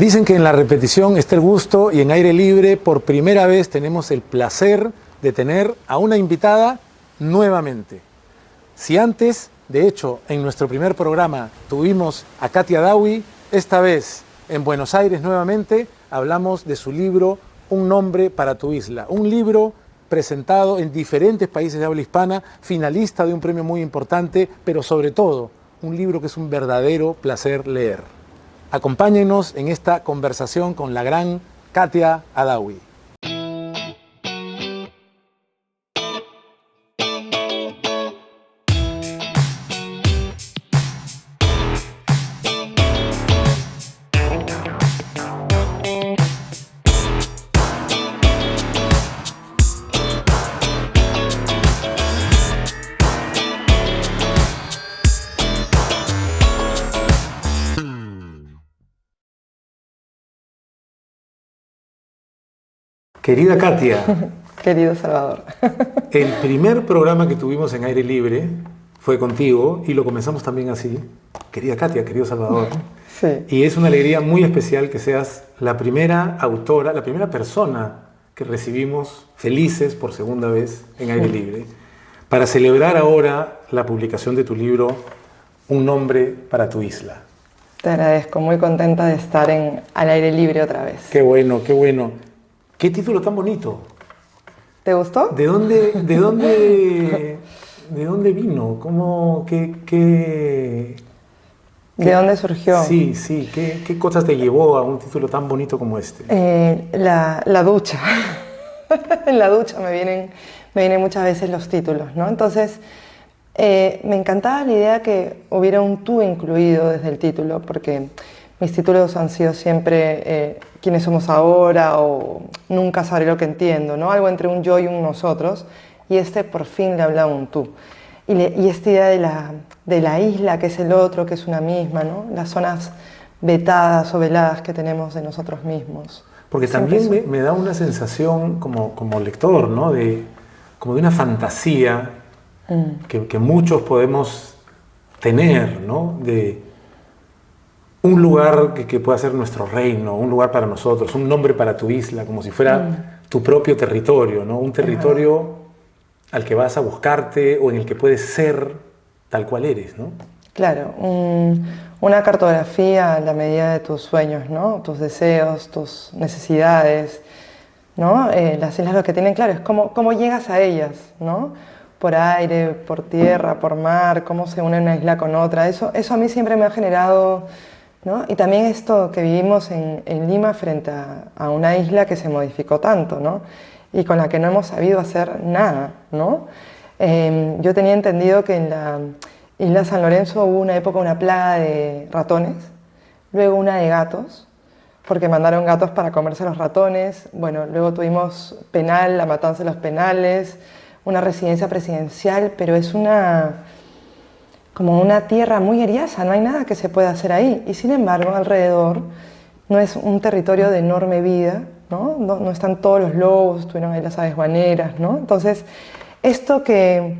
Dicen que en la repetición está el gusto y en Aire Libre por primera vez tenemos el placer de tener a una invitada nuevamente. Si antes, de hecho, en nuestro primer programa tuvimos a Katia Dawi, esta vez en Buenos Aires nuevamente hablamos de su libro Un nombre para tu isla. Un libro presentado en diferentes países de habla hispana, finalista de un premio muy importante, pero sobre todo un libro que es un verdadero placer leer. Acompáñenos en esta conversación con la gran Katia Adawi. Querida Katia. Querido Salvador. El primer programa que tuvimos en Aire Libre fue contigo y lo comenzamos también así. Querida Katia, querido Salvador. Sí. Y es una alegría muy especial que seas la primera autora, la primera persona que recibimos felices por segunda vez en Aire Libre para celebrar ahora la publicación de tu libro Un nombre para tu isla. Te agradezco, muy contenta de estar al aire libre otra vez. Qué bueno, qué bueno. ¿Qué título tan bonito? ¿Te gustó? ¿De dónde vino? ¿Cómo, qué ¿De dónde surgió? Sí, ¿qué cosas te llevó a un título tan bonito como este? La ducha. En la ducha me vienen muchas veces los títulos, ¿no? Entonces, me encantaba la idea que hubiera un tú incluido desde el título, porque mis títulos han sido siempre quiénes somos ahora o nunca sabré lo que entiendo, ¿no? Algo entre un yo y un nosotros, y este por fin le habla a un tú. Y esta idea de la isla, que es el otro, que es una misma, ¿no? Las zonas vetadas o veladas que tenemos de nosotros mismos. Porque también me da una sensación como lector, ¿no? Como de una fantasía que muchos podemos tener, ¿no? De un lugar que pueda ser nuestro reino, un lugar para nosotros, un nombre para tu isla, como si fuera tu propio territorio, ¿no? Un territorio al que vas a buscarte o en el que puedes ser tal cual eres, ¿no? Claro, una cartografía a la medida de tus sueños, ¿no? Tus deseos, tus necesidades, ¿no? Las islas lo que tienen claro es cómo llegas a ellas, ¿no? Por aire, por tierra, por mar, cómo se une una isla con otra. Eso a mí siempre me ha generado, ¿no? Y también esto que vivimos en Lima frente a una isla que se modificó tanto, ¿no? Y con la que no hemos sabido hacer nada, ¿no? Yo tenía entendido que en la isla San Lorenzo hubo una época una plaga de ratones, luego una de gatos, porque mandaron gatos para comerse los ratones. Bueno, luego tuvimos penal, la matanza de los penales, una residencia presidencial, pero es como una tierra muy eriaza, no hay nada que se pueda hacer ahí. Y sin embargo, alrededor no es un territorio de enorme vida, ¿no? No están todos los lobos, estuvieron ahí las aves guaneras, ¿no? Entonces, esto que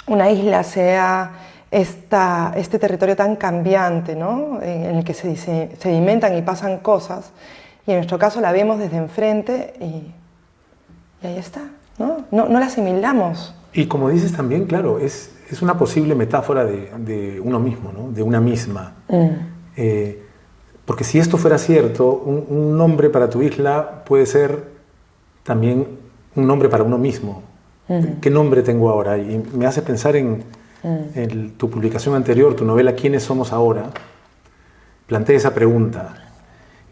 una isla sea este territorio tan cambiante, ¿no? En el que se sedimentan y pasan cosas, y en nuestro caso la vemos desde enfrente y ahí está, ¿no? No la asimilamos. Y como dices también, claro, es una posible metáfora de uno mismo, ¿no? De una misma. Porque si esto fuera cierto, un nombre para tu isla puede ser también un nombre para uno mismo. ¿Qué nombre tengo ahora? Y me hace pensar en tu publicación anterior, tu novela ¿Quiénes somos ahora? Planteé esa pregunta.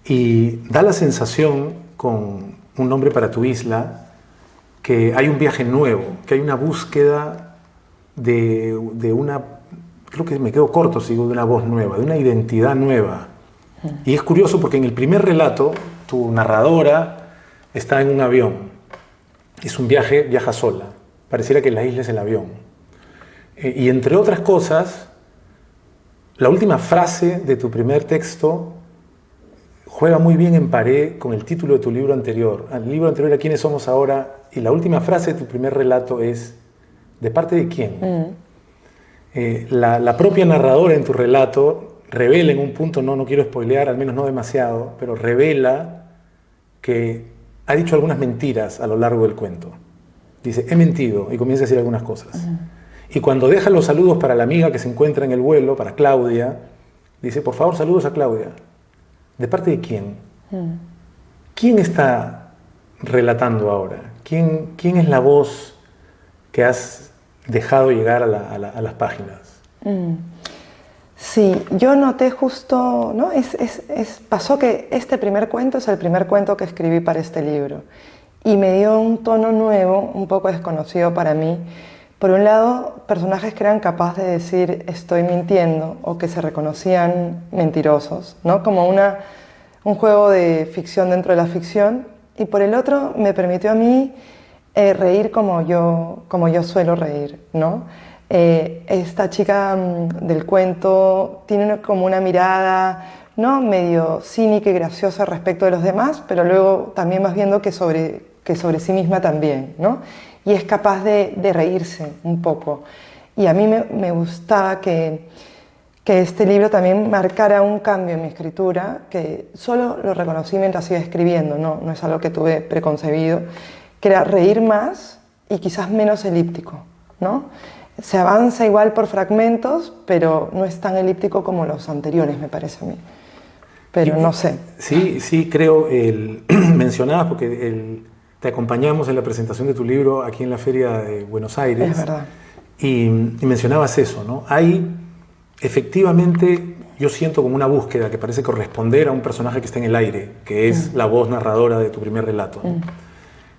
Y da la sensación, con un nombre para tu isla, que hay un viaje nuevo, que hay una búsqueda de una, creo que me quedo corto si digo de una voz nueva, de una identidad nueva. Y es curioso porque en el primer relato, tu narradora está en un avión. Es un viaje, viaja sola. Pareciera que la isla es el avión. Y entre otras cosas, la última frase de tu primer texto juega muy bien en pared con el título de tu libro anterior. El libro anterior era ¿Quiénes somos ahora? Y la última frase de tu primer relato es ¿de parte de quién? La propia narradora en tu relato revela en un punto, no quiero spoilear, al menos no demasiado, pero revela que ha dicho algunas mentiras a lo largo del cuento. Dice, he mentido, y comienza a decir algunas cosas. Y cuando deja los saludos para la amiga que se encuentra en el vuelo, para Claudia, dice, por favor, saludos a Claudia. ¿De parte de quién? ¿Quién está relatando ahora? ¿Quién es la voz que has dejado llegar a las páginas? Sí, yo noté justo, ¿no? Pasó que este primer cuento es el primer cuento que escribí para este libro y me dio un tono nuevo, un poco desconocido para mí. Por un lado, personajes que eran capaces de decir estoy mintiendo o que se reconocían mentirosos, ¿no? Como un juego de ficción dentro de la ficción, y por el otro me permitió a mí reír como yo suelo reír, ¿no? Esta chica del cuento tiene como una mirada, ¿no? Medio cínica y graciosa respecto de los demás, pero luego también vas viendo que sobre sí misma también, ¿no? Y es capaz de reírse un poco. Y a mí me gustaba que este libro también marcara un cambio en mi escritura, que solo lo reconocí mientras iba escribiendo, no es algo que tuve preconcebido, que era reír más y quizás menos elíptico, ¿no? Se avanza igual por fragmentos, pero no es tan elíptico como los anteriores, me parece a mí. Pero no sé. Sí, creo, mencionabas, porque te acompañamos en la presentación de tu libro aquí en la Feria de Buenos Aires. Es verdad. Y mencionabas eso, ¿no? Hay, efectivamente, yo siento como una búsqueda que parece corresponder a un personaje que está en el aire, que es la voz narradora de tu primer relato, ¿no?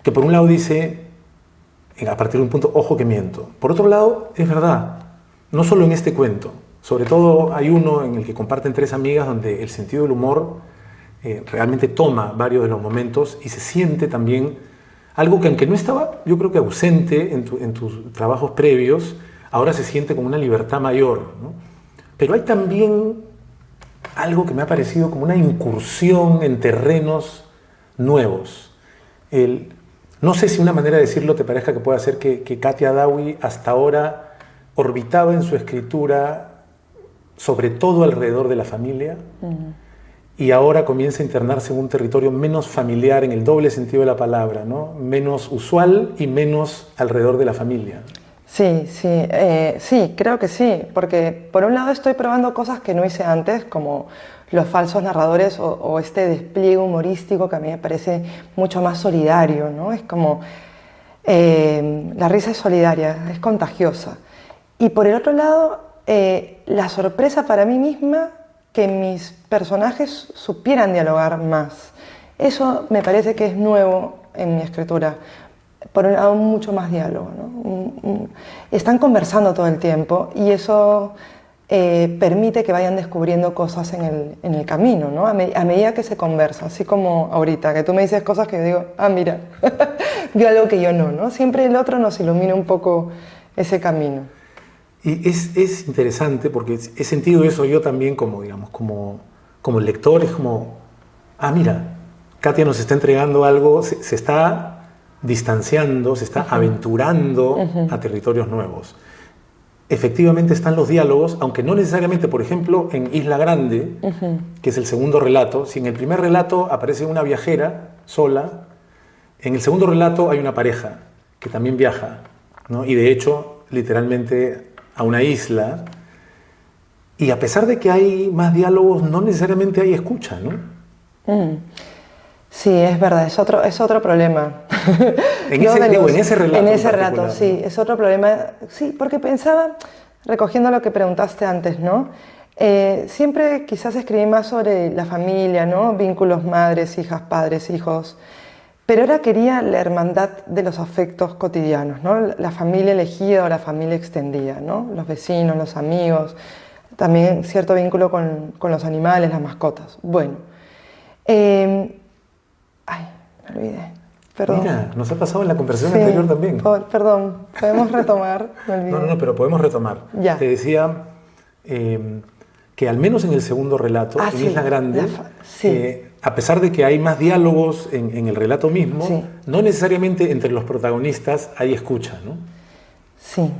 Que por un lado dice, a partir de un punto, ojo que miento. Por otro lado, es verdad, no solo en este cuento, sobre todo hay uno en el que comparten tres amigas donde el sentido del humor realmente toma varios de los momentos y se siente también algo que aunque no estaba, yo creo que ausente en tus trabajos previos, ahora se siente como una libertad mayor, ¿no? Pero hay también algo que me ha parecido como una incursión en terrenos nuevos. No sé si una manera de decirlo te parezca que pueda ser que Katia Dawi hasta ahora orbitaba en su escritura sobre todo alrededor de la familia y ahora comienza a internarse en un territorio menos familiar en el doble sentido de la palabra, ¿no? Menos usual y menos alrededor de la familia. Sí, creo que sí, porque por un lado estoy probando cosas que no hice antes, como los falsos narradores o este despliegue humorístico que a mí me parece mucho más solidario, ¿no? Es como, la risa es solidaria, es contagiosa. Y por el otro lado, la sorpresa para mí misma que mis personajes supieran dialogar más. Eso me parece que es nuevo en mi escritura. Por un lado, mucho más diálogo, ¿no? Están conversando todo el tiempo y eso permite que vayan descubriendo cosas en el camino, ¿no? A medida que se conversa, así como ahorita, que tú me dices cosas que yo digo, ah, mira, vio algo que yo no. Siempre el otro nos ilumina un poco ese camino. Y es interesante porque he sentido eso yo también como lector, es como, ah, mira, Katia nos está entregando algo, se está distanciando, se está aventurando a territorios nuevos. Efectivamente están los diálogos, aunque no necesariamente, por ejemplo, en Isla Grande, que es el segundo relato, si en el primer relato aparece una viajera sola, en el segundo relato hay una pareja que también viaja, ¿no? Y de hecho, literalmente a una isla, y a pesar de que hay más diálogos, no necesariamente hay escucha, ¿no? Sí, es verdad, es otro problema. En ese relato. En ese relato, sí, es otro problema. Sí, porque pensaba, recogiendo lo que preguntaste antes, ¿no? Siempre quizás escribí más sobre la familia, ¿no? Vínculos madres, hijas, padres, hijos. Pero ahora quería la hermandad de los afectos cotidianos, ¿no? La familia elegida o la familia extendida, ¿no? Los vecinos, los amigos, también cierto vínculo con los animales, las mascotas. Bueno, me olvidé. Perdón. Mira, nos ha pasado en la conversación anterior también. Perdón, podemos retomar. Me olvidé. No, pero podemos retomar. Ya. Te decía que al menos en el segundo relato, en Isla Grande, a pesar de que hay más diálogos en el relato mismo, no necesariamente entre los protagonistas hay escucha, ¿no? Sí.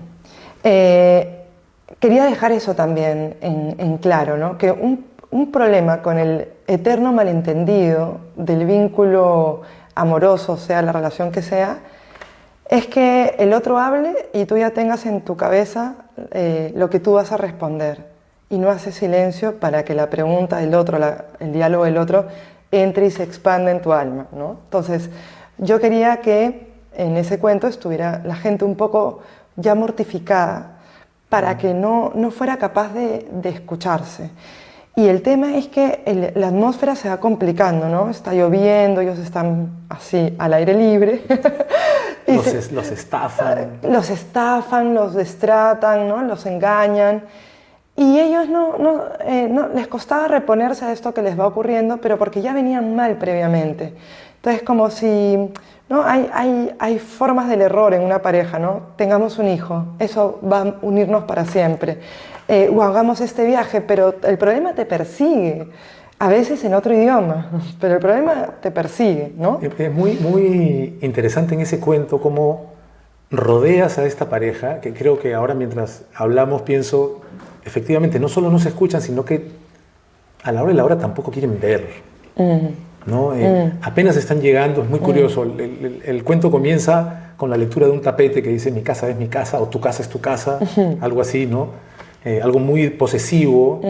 quería dejar eso también en claro, ¿no? Que un problema con el eterno malentendido del vínculo amoroso, sea la relación que sea, es que el otro hable y tú ya tengas en tu cabeza lo que tú vas a responder y no haces silencio para que la pregunta del otro, el diálogo del otro, entre y se expanda en tu alma, ¿no? Entonces, yo quería que en ese cuento estuviera la gente un poco ya mortificada para que no fuera capaz de escucharse. Y el tema es que la atmósfera se va complicando, ¿no? Está lloviendo, ellos están así al aire libre. Los estafan. Los estafan, los destratan, ¿no? Los engañan. Y ellos no les costaba reponerse a esto que les va ocurriendo, pero porque ya venían mal previamente. Entonces, como si, ¿no? Hay formas del error en una pareja, ¿no? Tengamos un hijo, eso va a unirnos para siempre. O hagamos este viaje, pero el problema te persigue, a veces en otro idioma, pero el problema te persigue, ¿no? Es muy interesante en ese cuento cómo rodeas a esta pareja, que creo que ahora mientras hablamos pienso, efectivamente, no solo no se escuchan, sino que a la hora de la hora tampoco quieren ver, ¿no? Apenas están llegando, es muy curioso, el cuento comienza con la lectura de un tapete que dice mi casa es mi casa, o tu casa es tu casa, algo así, ¿no? Algo muy posesivo,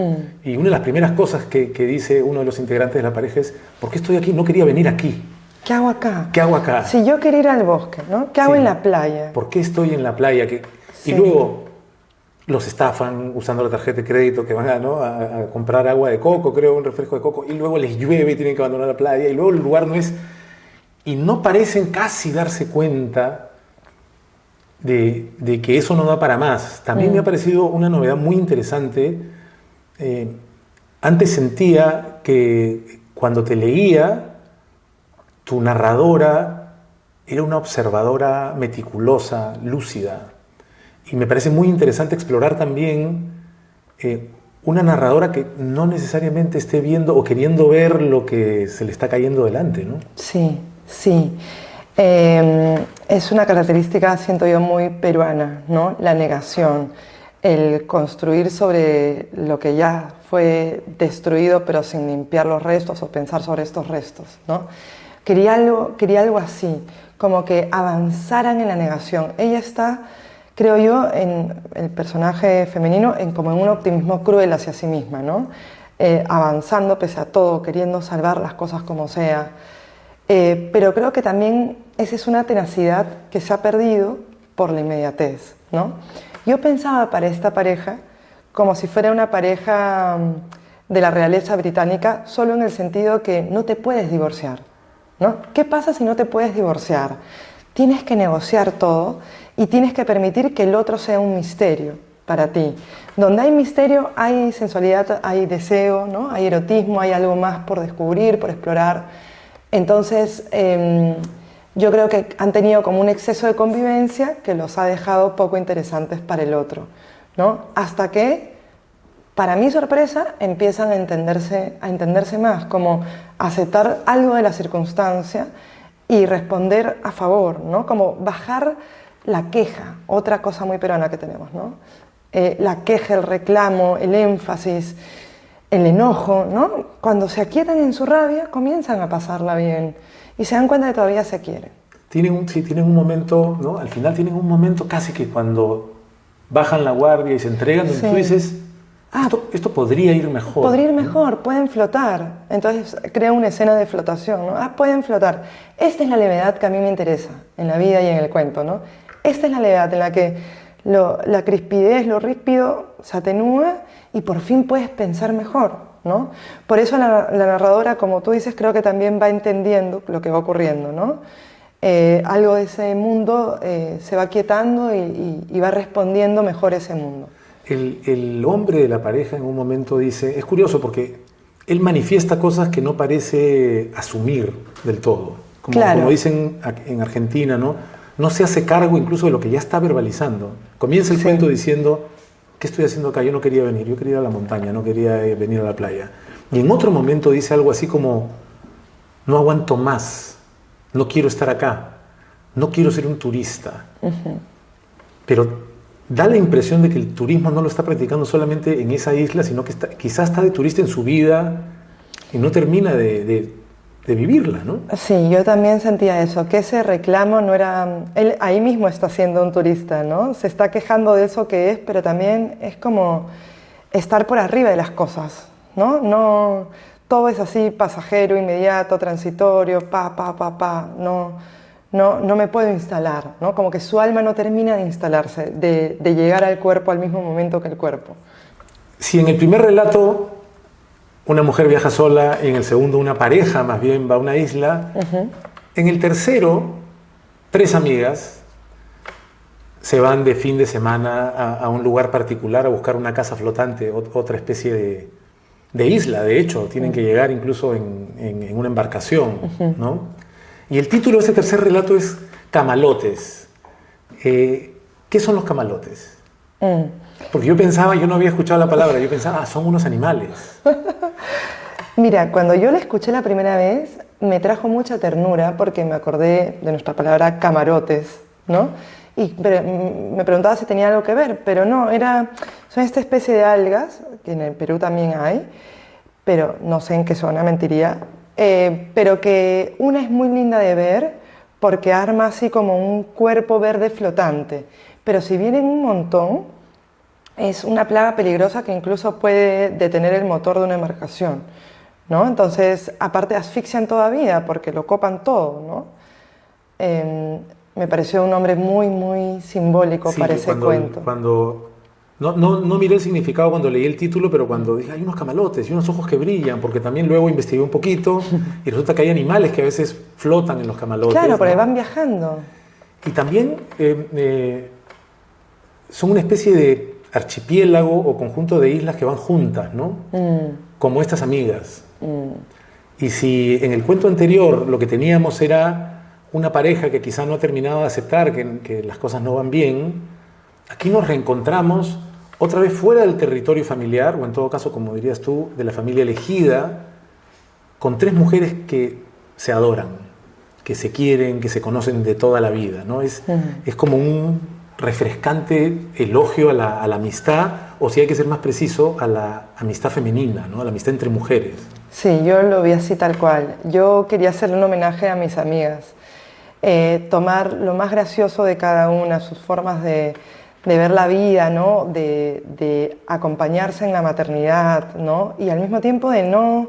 y una de las primeras cosas que dice uno de los integrantes de la pareja es ¿por qué estoy aquí? No quería venir aquí. ¿Qué hago acá? ¿Qué hago acá? Si yo quería ir al bosque, ¿no? ¿Qué hago en la playa? ¿Por qué estoy en la playa? Y luego los estafan usando la tarjeta de crédito que van a comprar agua de coco, creo, un refresco de coco, y luego les llueve y tienen que abandonar la playa, y luego el lugar no es... Y no parecen casi darse cuenta de que eso no da para más. También me ha parecido una novedad muy interesante. Antes sentía que cuando te leía, tu narradora era una observadora meticulosa, lúcida. Y me parece muy interesante explorar también una narradora que no necesariamente esté viendo o queriendo ver lo que se le está cayendo delante, ¿no? Sí, sí. Es una característica, siento yo, muy peruana, ¿no? La negación, el construir sobre lo que ya fue destruido pero sin limpiar los restos o pensar sobre estos restos, ¿no? Quería algo así, como que avanzaran en la negación. Ella está, creo yo, en el personaje femenino, como en un optimismo cruel hacia sí misma, ¿no? Avanzando pese a todo, queriendo salvar las cosas como sea. Pero creo que también esa es una tenacidad que se ha perdido por la inmediatez, ¿no? Yo pensaba para esta pareja como si fuera una pareja de la realeza británica, solo en el sentido que no te puedes divorciar, ¿no? ¿Qué pasa si no te puedes divorciar? Tienes que negociar todo y tienes que permitir que el otro sea un misterio para ti. Donde hay misterio hay sensualidad, hay deseo, ¿no? Hay erotismo, hay algo más por descubrir, por explorar. Entonces, yo creo que han tenido como un exceso de convivencia que los ha dejado poco interesantes para el otro, ¿no? Hasta que, para mi sorpresa, empiezan a entenderse más, como aceptar algo de la circunstancia y responder a favor, ¿no? Como bajar la queja, otra cosa muy peruana que tenemos, ¿no? La queja, el reclamo, el énfasis, el enojo, ¿no? Cuando se aquietan en su rabia, comienzan a pasarla bien y se dan cuenta de que todavía se quieren. Tienen un momento, ¿no? Al final tienen un momento casi que cuando bajan la guardia y se entregan, donde tú dices, esto podría ir mejor. Podría ir mejor, ¿no? Pueden flotar. Entonces crea una escena de flotación, ¿no? Pueden flotar. Esta es la levedad que a mí me interesa en la vida y en el cuento, ¿no? Esta es la levedad en la que la crispidez, lo ríspido se atenúa y por fin puedes pensar mejor, ¿no? Por eso la narradora, como tú dices, creo que también va entendiendo lo que va ocurriendo, ¿no? Algo de ese mundo se va quietando y va respondiendo mejor ese mundo. El hombre de la pareja en un momento dice, es curioso porque él manifiesta cosas que no parece asumir del todo. Como dicen en Argentina, ¿no? No se hace cargo incluso de lo que ya está verbalizando. Comienza el cuento diciendo, ¿qué estoy haciendo acá? Yo no quería venir, yo quería ir a la montaña, no quería venir a la playa. Y en otro momento dice algo así como, no aguanto más, no quiero estar acá, no quiero ser un turista. Pero da la impresión de que el turismo no lo está practicando solamente en esa isla, sino que quizás está de turista en su vida y no termina de vivirla, ¿no? Sí, yo también sentía eso, que ese reclamo no era... Él ahí mismo está siendo un turista, ¿no? Se está quejando de eso que es, pero también es como estar por arriba de las cosas, ¿no? No, todo es así, pasajero, inmediato, transitorio, no me puedo instalar, ¿no? Como que su alma no termina de instalarse, de llegar al cuerpo al mismo momento que el cuerpo. Si en el primer relato una mujer viaja sola, en el segundo una pareja más bien va a una isla, en el tercero 3 amigas se van de fin de semana a un lugar particular a buscar una casa flotante, otra especie de isla, de hecho, tienen que llegar incluso en una embarcación, ¿no? Y el título de ese tercer relato es Camalotes. ¿Qué son los camalotes? Porque yo no había escuchado la palabra, yo pensaba, son unos animales. Mira, cuando yo la escuché la primera vez, me trajo mucha ternura porque me acordé de nuestra palabra camarotes, ¿no? Pero me preguntaba si tenía algo que ver, pero no, son esta especie de algas, que en el Perú también hay, pero no sé en qué zona, mentiría, pero que una es muy linda de ver porque arma así como un cuerpo verde flotante, pero si vienen un montón, es una plaga peligrosa que incluso puede detener el motor de una embarcación, ¿no? Entonces, aparte asfixian toda vida porque lo copan todo, ¿no? Me pareció un nombre muy, muy simbólico para ese cuento. No miré el significado cuando leí el título, pero cuando dije, hay unos camalotes y unos ojos que brillan, porque también luego investigué un poquito y resulta que hay animales que a veces flotan en los camalotes. Claro, porque ¿no? van viajando. Y también son una especie de archipiélago o conjunto de islas que van juntas, ¿no? Como estas amigas. Y si en el cuento anterior lo que teníamos era una pareja que quizá no ha terminado de aceptar que las cosas no van bien, aquí nos reencontramos otra vez fuera del territorio familiar, o en todo caso, como dirías tú, de la familia elegida, con 3 mujeres que se adoran, que se quieren, que se conocen de toda la vida, ¿no? Es como un refrescante elogio a la amistad, o si hay que ser más preciso, a la amistad femenina, ¿no? A la amistad entre mujeres. Sí, yo lo vi así tal cual. Yo quería hacerle un homenaje a mis amigas, tomar lo más gracioso de cada una, sus formas de ver la vida, ¿no? De acompañarse en la maternidad, ¿no? Y al mismo tiempo de no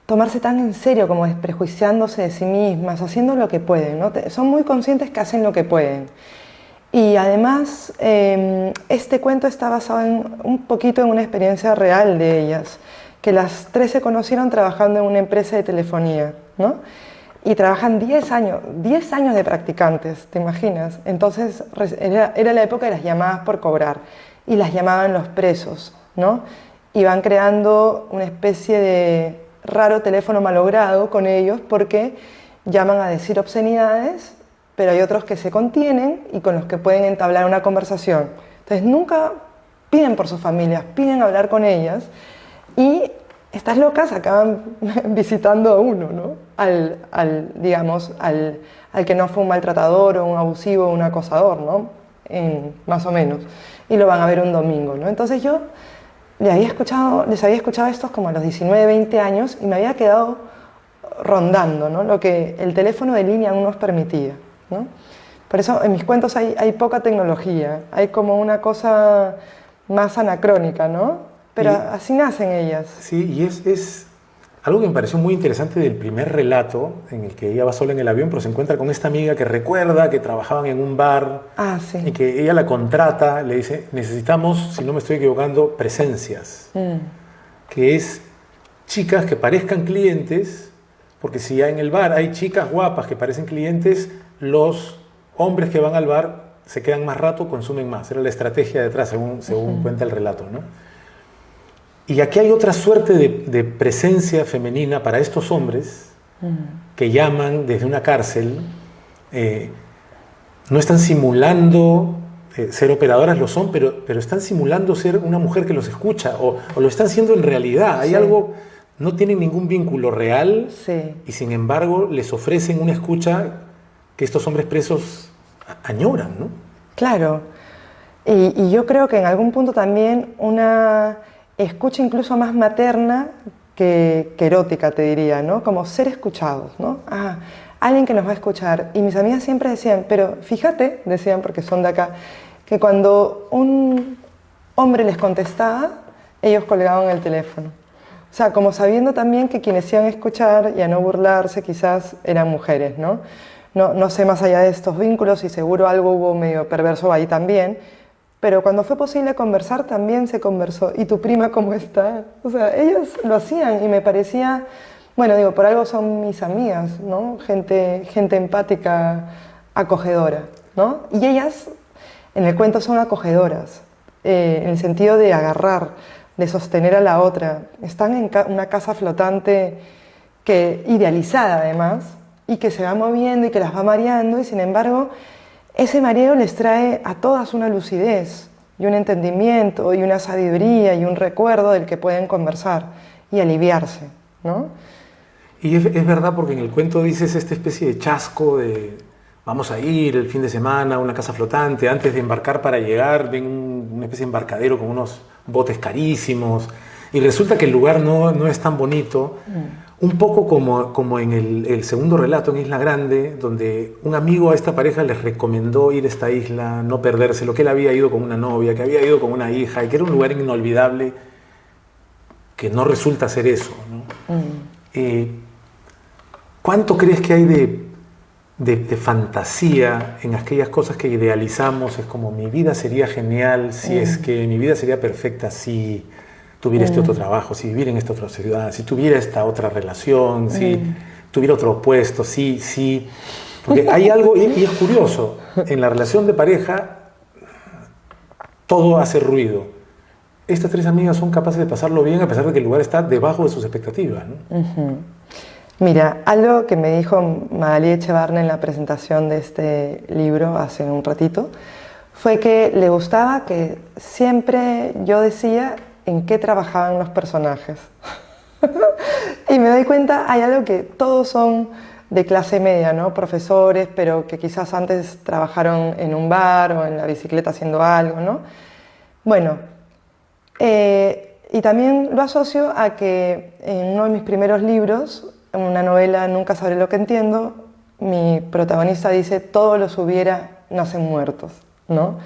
tomarse tan en serio, como desprejuiciándose de sí mismas, haciendo lo que pueden, ¿no? Son muy conscientes que hacen lo que pueden. Y además, este cuento está basado un poquito en una experiencia real de ellas, que las 3 se conocieron trabajando en una empresa de telefonía, ¿no? Y trabajan 10 años de practicantes, ¿te imaginas? Entonces era la época de las llamadas por cobrar y las llamaban los presos, ¿no? Y van creando una especie de raro teléfono malogrado con ellos porque llaman a decir obscenidades, pero hay otros que se contienen y con los que pueden entablar una conversación. Entonces nunca piden por sus familias, piden hablar con ellas y estas locas acaban visitando a uno, ¿no? Al que no fue un maltratador o un abusivo o un acosador, ¿no? Más o menos. Y lo van a ver un domingo, ¿no? Entonces yo les había escuchado estos como a los 19, 20 años y me había quedado rondando, ¿no? Lo que el teléfono de línea aún nos permitía, ¿no? Por eso en mis cuentos hay poca tecnología, hay como una cosa más anacrónica, ¿no? Pero así nacen ellas. Sí, y es algo que me pareció muy interesante del primer relato, en el que ella va sola en el avión, pero se encuentra con esta amiga que recuerda que trabajaban en un bar y que ella la contrata, le dice, necesitamos, si no me estoy equivocando, presencias, que es chicas que parezcan clientes, porque si ya en el bar hay chicas guapas que parecen clientes, los hombres que van al bar se quedan más rato, consumen más. Era la estrategia detrás, según cuenta el relato, ¿no? Y aquí hay otra suerte de presencia femenina para estos hombres que llaman desde una cárcel, no están simulando ser operadoras, lo son, pero están simulando ser una mujer que los escucha, o lo están siendo en realidad. Hay algo, no tienen ningún vínculo real, y sin embargo les ofrecen una escucha que estos hombres presos añoran, ¿no? Claro. Y yo creo que en algún punto también una escucha incluso más materna que erótica, te diría, ¿no? Como ser escuchados, ¿no? Ah, alguien que nos va a escuchar. Y mis amigas siempre decían, pero fíjate, decían porque son de acá, que cuando un hombre les contestaba, ellos colgaban el teléfono. O sea, como sabiendo también que quienes iban a escuchar y a no burlarse quizás eran mujeres, ¿no? No sé más allá de estos vínculos y seguro algo hubo medio perverso ahí también, pero cuando fue posible conversar también se conversó. ¿Y tu prima cómo está? O sea, ellas lo hacían y me parecía, bueno, digo, por algo son mis amigas, ¿no? Gente empática, acogedora, ¿no? Y ellas en el cuento son acogedoras, en el sentido de agarrar, de sostener a la otra. Están en una casa flotante idealizada además, y que se va moviendo y que las va mareando, y sin embargo ese mareo les trae a todas una lucidez y un entendimiento y una sabiduría y un recuerdo del que pueden conversar y aliviarse, ¿no? Y es verdad, porque en el cuento dices esta especie de chasco de vamos a ir el fin de semana a una casa flotante, antes de embarcar para llegar ven una especie de embarcadero con unos botes carísimos y resulta que el lugar no es tan bonito. Un poco como en el segundo relato, en Isla Grande, donde un amigo a esta pareja les recomendó ir a esta isla, no perderse, lo que él había ido con una novia, que había ido con una hija, y que era un lugar inolvidable, que no resulta ser eso, ¿no? ¿Cuánto crees que hay de fantasía en aquellas cosas que idealizamos? Es como, mi vida sería genial, si es que mi vida sería perfecta, si tuviera este otro trabajo, si viviera en esta otra ciudad, si tuviera esta otra relación, si tuviera otro puesto, sí. Porque hay algo, y es curioso, en la relación de pareja todo hace ruido. Estas tres amigas son capaces de pasarlo bien a pesar de que el lugar está debajo de sus expectativas, ¿no? Mira, algo que me dijo Magali Echevarne en la presentación de este libro hace un ratito fue que le gustaba que siempre yo decía en qué trabajaban los personajes. Y me doy cuenta, hay algo que todos son de clase media, ¿no? Profesores, pero que quizás antes trabajaron en un bar o en la bicicleta haciendo algo, ¿no? Bueno, y también lo asocio a que en uno de mis primeros libros, en una novela Nunca sabré lo que entiendo, mi protagonista dice, todos los hubiera nacen muertos, ¿no?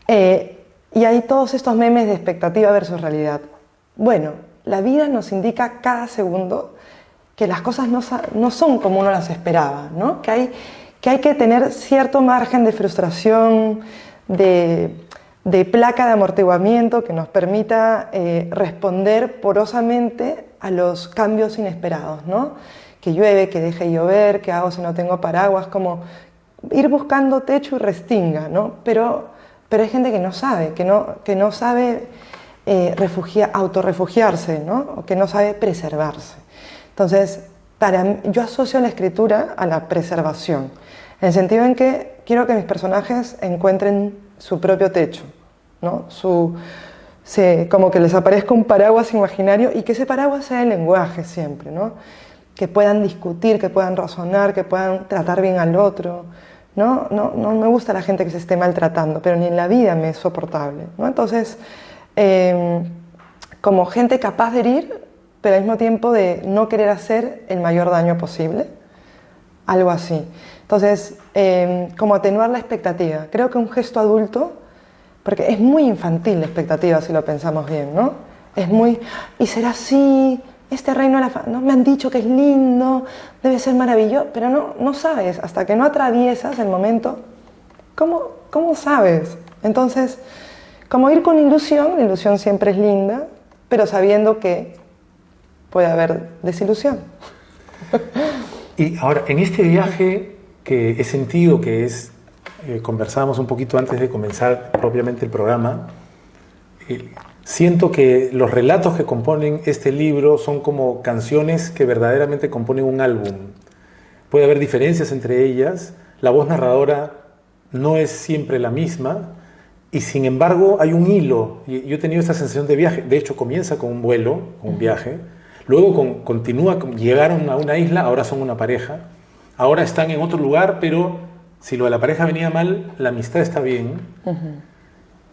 Y hay todos estos memes de expectativa versus realidad. Bueno, la vida nos indica cada segundo que las cosas no son como uno las esperaba, ¿no? Que hay que tener cierto margen de frustración, de placa de amortiguamiento que nos permita responder porosamente a los cambios inesperados, ¿no? Que llueve, que deje llover, que hago si no tengo paraguas, como ir buscando techo y restinga, ¿no? Pero hay gente que no sabe, que no sabe autorrefugiarse, ¿no? O que no sabe preservarse. Entonces, yo asocio la escritura a la preservación, en el sentido en que quiero que mis personajes encuentren su propio techo, ¿no? Como que les aparezca un paraguas imaginario y que ese paraguas sea el lenguaje siempre, ¿no? Que puedan discutir, que puedan razonar, que puedan tratar bien al otro. No me gusta la gente que se esté maltratando, pero ni en la vida me es soportable, ¿no? Entonces, como gente capaz de herir, pero al mismo tiempo de no querer hacer el mayor daño posible, algo así. Entonces, como atenuar la expectativa. Creo que un gesto adulto, porque es muy infantil la expectativa si lo pensamos bien, ¿no? Es muy, y será así, este reino no me han dicho que es lindo, debe ser maravilloso, pero no sabes, hasta que no atraviesas el momento, ¿cómo sabes? Entonces, como ir con ilusión, la ilusión siempre es linda, pero sabiendo que puede haber desilusión. Y ahora, en este viaje que he sentido que es, conversábamos un poquito antes de comenzar propiamente el programa, siento que los relatos que componen este libro son como canciones que verdaderamente componen un álbum. Puede haber diferencias entre ellas, la voz narradora no es siempre la misma, y sin embargo hay un hilo. Yo he tenido esta sensación de viaje, de hecho comienza con un vuelo, con un viaje, luego continúa, llegaron a una isla, ahora son una pareja, ahora están en otro lugar, pero si lo de la pareja venía mal, la amistad está bien.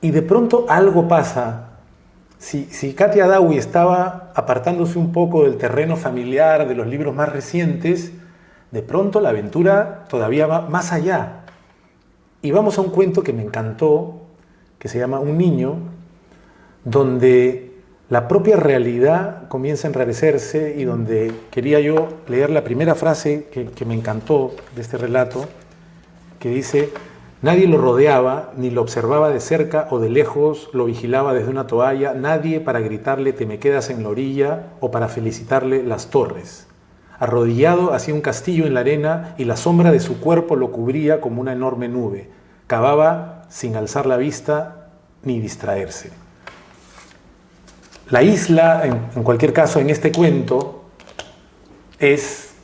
y de pronto algo pasa. Si Katia Dawi estaba apartándose un poco del terreno familiar, de los libros más recientes, de pronto la aventura todavía va más allá. Y vamos a un cuento que me encantó, que se llama Un niño, donde la propia realidad comienza a enrarecerse y donde quería yo leer la primera frase que me encantó de este relato, que dice: nadie lo rodeaba, ni lo observaba de cerca o de lejos, lo vigilaba desde una toalla, nadie para gritarle te me quedas en la orilla o para felicitarle las torres. Arrodillado hacía un castillo en la arena y la sombra de su cuerpo lo cubría como una enorme nube. Cavaba sin alzar la vista ni distraerse. La isla, en cualquier caso, en este cuento, es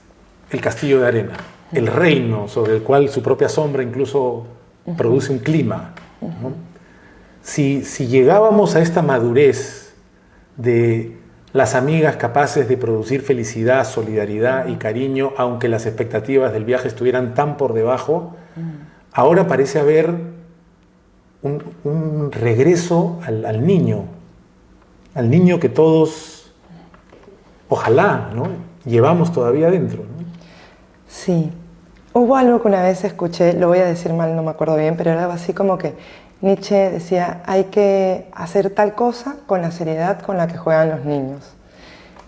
el castillo de arena, el reino sobre el cual su propia sombra incluso produce un clima, ¿no? Si llegábamos a esta madurez de las amigas capaces de producir felicidad, solidaridad y cariño, aunque las expectativas del viaje estuvieran tan por debajo, ahora parece haber un regreso al niño que todos, ojalá, ¿no?, llevamos todavía dentro, ¿no? Sí. Hubo algo que una vez escuché, lo voy a decir mal, no me acuerdo bien, pero era así como que Nietzsche decía: hay que hacer tal cosa con la seriedad con la que juegan los niños.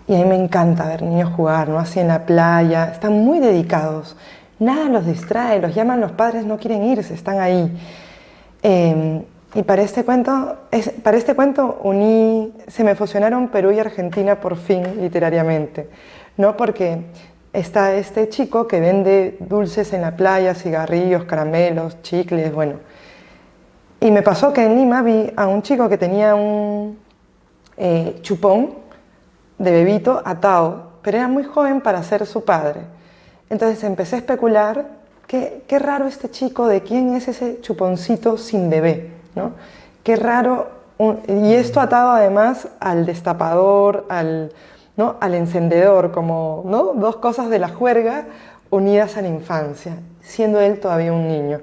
Y a mí me encanta ver niños jugar, ¿no? Así en la playa, están muy dedicados, nada los distrae, los llaman los padres, no quieren irse, están ahí. Y para este cuento se me fusionaron Perú y Argentina por fin, literariamente, ¿no? Porque está este chico que vende dulces en la playa, cigarrillos, caramelos, chicles, bueno. Y me pasó que en Lima vi a un chico que tenía un chupón de bebito atado, pero era muy joven para ser su padre. Entonces empecé a especular, qué raro este chico, de quién es ese chuponcito sin bebé, ¿no? Qué raro, y esto atado además al destapador, ¿no?, al encendedor, como, ¿no?, dos cosas de la juerga unidas a la infancia, siendo él todavía un niño.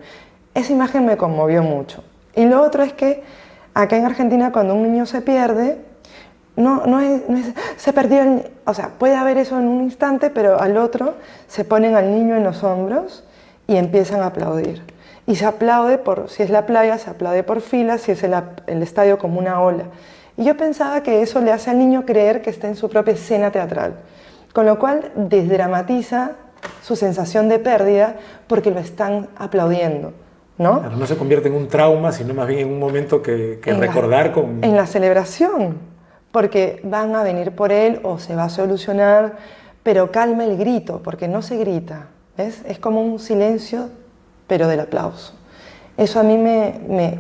Esa imagen me conmovió mucho. Y lo otro es que acá en Argentina, cuando un niño se pierde, no es se perdió, o sea, puede haber eso en un instante, pero al otro se ponen al niño en los hombros y empiezan a aplaudir. Y se aplaude si es la playa, se aplaude por filas, si es el estadio, como una ola. Y yo pensaba que eso le hace al niño creer que está en su propia escena teatral, con lo cual desdramatiza su sensación de pérdida porque lo están aplaudiendo, ¿no? Claro, no se convierte en un trauma, sino más bien en un momento que recordar con... En la celebración, porque van a venir por él o se va a solucionar, pero calma el grito, porque no se grita, ¿ves? Es como un silencio, pero del aplauso. Eso a mí,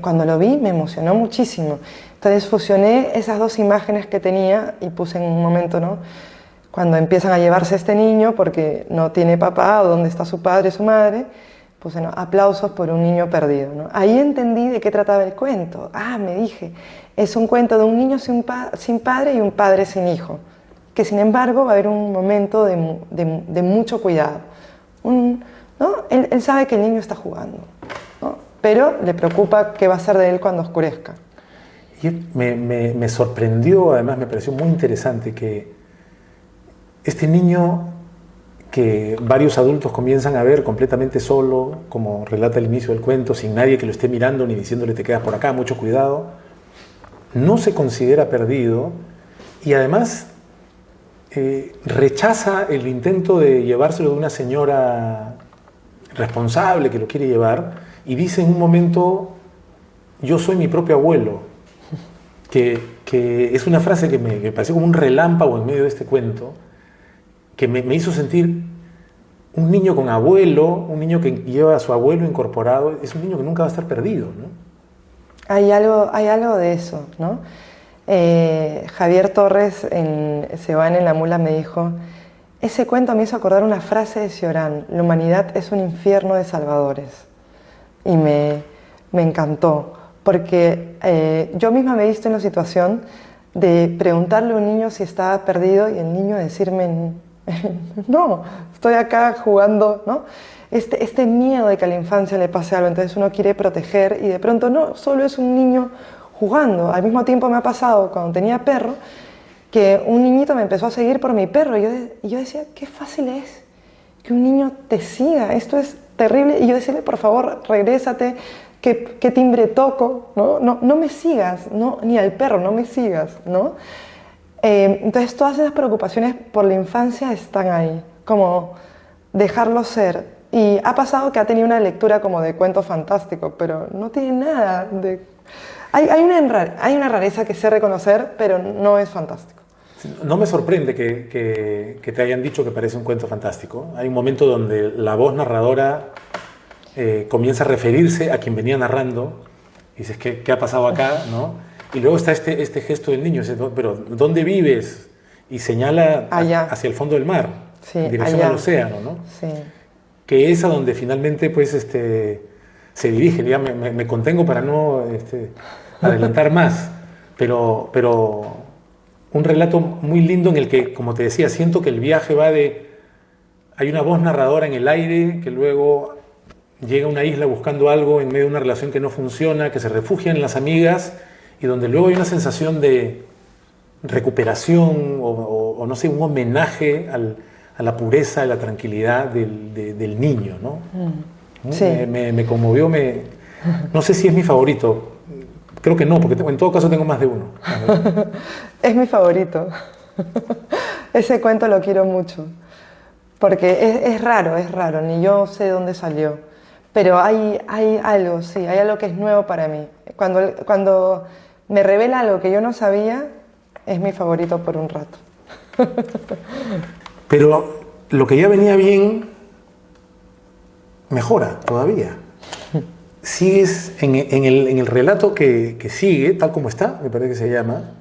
cuando lo vi, me emocionó muchísimo. Entonces fusioné esas dos imágenes que tenía y puse en un momento, ¿no?, cuando empiezan a llevarse a este niño porque no tiene papá o dónde está su padre o su madre, puse, ¿no?, aplausos por un niño perdido, ¿no? Ahí entendí de qué trataba el cuento. Me dije, es un cuento de un niño sin padre y un padre sin hijo, que sin embargo va a haber un momento de mucho cuidado. ¿No? Él sabe que el niño está jugando, ¿no?, pero le preocupa qué va a ser de él cuando oscurezca. Y me sorprendió, además me pareció muy interesante que este niño, que varios adultos comienzan a ver completamente solo, como relata el inicio del cuento, sin nadie que lo esté mirando ni diciéndole te quedas por acá, mucho cuidado, no se considera perdido y además rechaza el intento de llevárselo de una señora responsable que lo quiere llevar y dice en un momento: yo soy mi propio abuelo, que es una frase que me pareció como un relámpago en medio de este cuento, que me hizo sentir un niño con abuelo, un niño que lleva a su abuelo incorporado, es un niño que nunca va a estar perdido, ¿no? Hay algo de eso, ¿no? Javier Torres Se van en la mula me dijo: ese cuento me hizo acordar una frase de Cioran: la humanidad es un infierno de salvadores. Y me encantó, porque yo misma me he visto en la situación de preguntarle a un niño si estaba perdido y el niño decirme: no, estoy acá jugando, ¿no? Este miedo de que a la infancia le pase algo, entonces uno quiere proteger y de pronto no, solo es un niño jugando. Al mismo tiempo me ha pasado cuando tenía perro, que un niñito me empezó a seguir por mi perro y yo decía, qué fácil es que un niño te siga, esto es terrible. Y yo decía, por favor, regrésate, ¿qué timbre toco? No me sigas, no, ni al perro, no me sigas, ¿no? Entonces todas esas preocupaciones por la infancia están ahí, como dejarlo ser. Y ha pasado que ha tenido una lectura como de cuento fantástico, pero no tiene nada de... Hay una rareza que sé reconocer, pero no es fantástico. No me sorprende que te hayan dicho que parece un cuento fantástico. Hay un momento donde la voz narradora comienza a referirse a quien venía narrando. Y dices, ¿qué ha pasado acá? ¿No? Y luego está este gesto del niño. Dice, pero ¿dónde vives? Y señala hacia el fondo del mar, sí, en dirección al océano, ¿no? Sí. Que es a donde finalmente pues, se dirige. Ya me contengo para no adelantar más. Pero un relato muy lindo en el que, como te decía, siento que el viaje va de... Hay una voz narradora en el aire que luego llega a una isla buscando algo en medio de una relación que no funciona, que se refugia en las amigas y donde luego hay una sensación de recuperación o no sé, un homenaje a la pureza, a la tranquilidad del niño, ¿no? Sí. Me conmovió, no sé si es mi favorito. Creo que no, porque en todo caso tengo más de uno. Es mi favorito. Ese cuento lo quiero mucho. Porque es raro, ni yo sé de dónde salió. Pero hay algo, sí, hay algo que es nuevo para mí. Cuando me revela algo que yo no sabía, es mi favorito por un rato. Pero lo que ya venía bien, mejora todavía. Sigues en el relato que sigue, tal como está, me parece que se llama,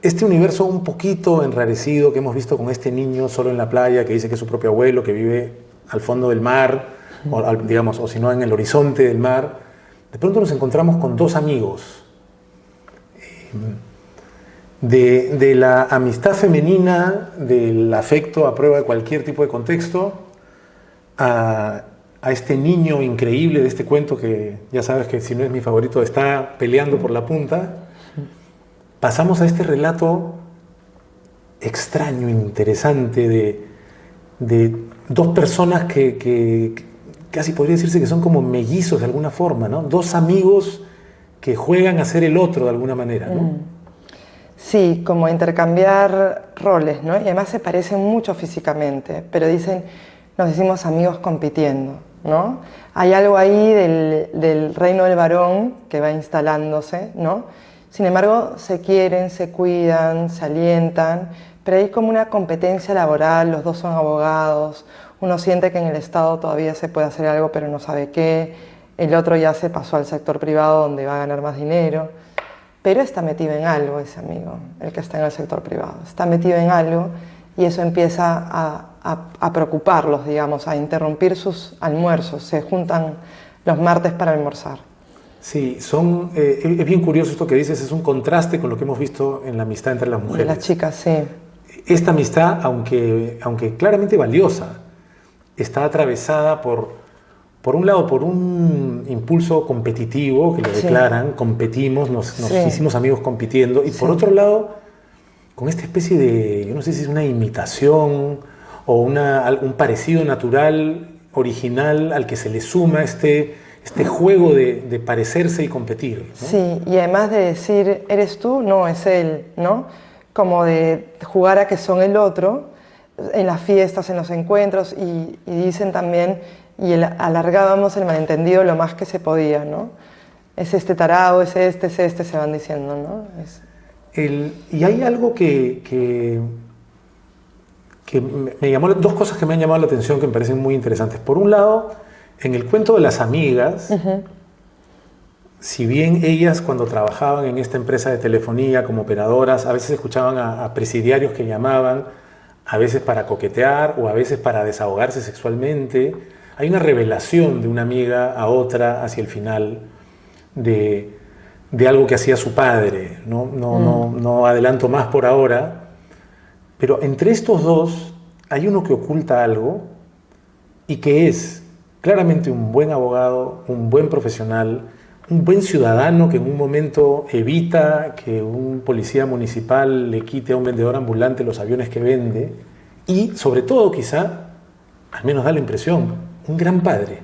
este universo un poquito enrarecido que hemos visto con este niño solo en la playa, que dice que es su propio abuelo, que vive al fondo del mar, o si no en el horizonte del mar. De pronto nos encontramos con dos amigos, de la amistad femenina, del afecto a prueba de cualquier tipo de contexto, a este niño increíble de este cuento que ya sabes que si no es mi favorito está peleando por la punta. Pasamos a este relato extraño, interesante de dos personas que casi podría decirse que son como mellizos de alguna forma, ¿no? Dos amigos que juegan a ser el otro de alguna manera, ¿no? Sí, como intercambiar roles, ¿no? Y además se parecen mucho físicamente, pero nos decimos amigos compitiendo, ¿no? Hay algo ahí del reino del varón que va instalándose, ¿no? Sin embargo, se quieren, se cuidan, se alientan, pero hay como una competencia laboral, los dos son abogados, uno siente que en el Estado todavía se puede hacer algo pero no sabe qué, el otro ya se pasó al sector privado donde va a ganar más dinero, pero está metido en algo ese amigo, el que está en el sector privado, está metido en algo y eso empieza a preocuparlos, digamos, a interrumpir sus almuerzos, se juntan los martes para almorzar. Sí, es bien curioso esto que dices, es un contraste con lo que hemos visto en la amistad entre las mujeres. De las chicas, sí. Esta amistad, aunque claramente valiosa, está atravesada por un lado, por un impulso competitivo, que lo declaran, competimos, nos hicimos amigos compitiendo, y por otro lado, con esta especie de, yo no sé si es una imitación o un parecido natural, original, al que se le suma este juego de parecerse y competir, ¿no? Sí, y además de decir, eres tú, no, es él, ¿no? Como de jugar a que son el otro, en las fiestas, en los encuentros, y dicen también, alargábamos el malentendido lo más que se podía, ¿no? Es este tarado, es este, se van diciendo, ¿no? Y hay algo que me llamó, dos cosas que me han llamado la atención que me parecen muy interesantes. Por un lado, en el cuento de las amigas, si bien ellas cuando trabajaban en esta empresa de telefonía como operadoras, a veces escuchaban a presidiarios que llamaban, a veces para coquetear o a veces para desahogarse sexualmente, hay una revelación de una amiga a otra hacia el final de algo que hacía su padre. No adelanto más por ahora, pero entre estos dos hay uno que oculta algo y que es claramente un buen abogado, un buen profesional, un buen ciudadano que en un momento evita que un policía municipal le quite a un vendedor ambulante los aviones que vende y, sobre todo, quizá, al menos da la impresión, un gran padre,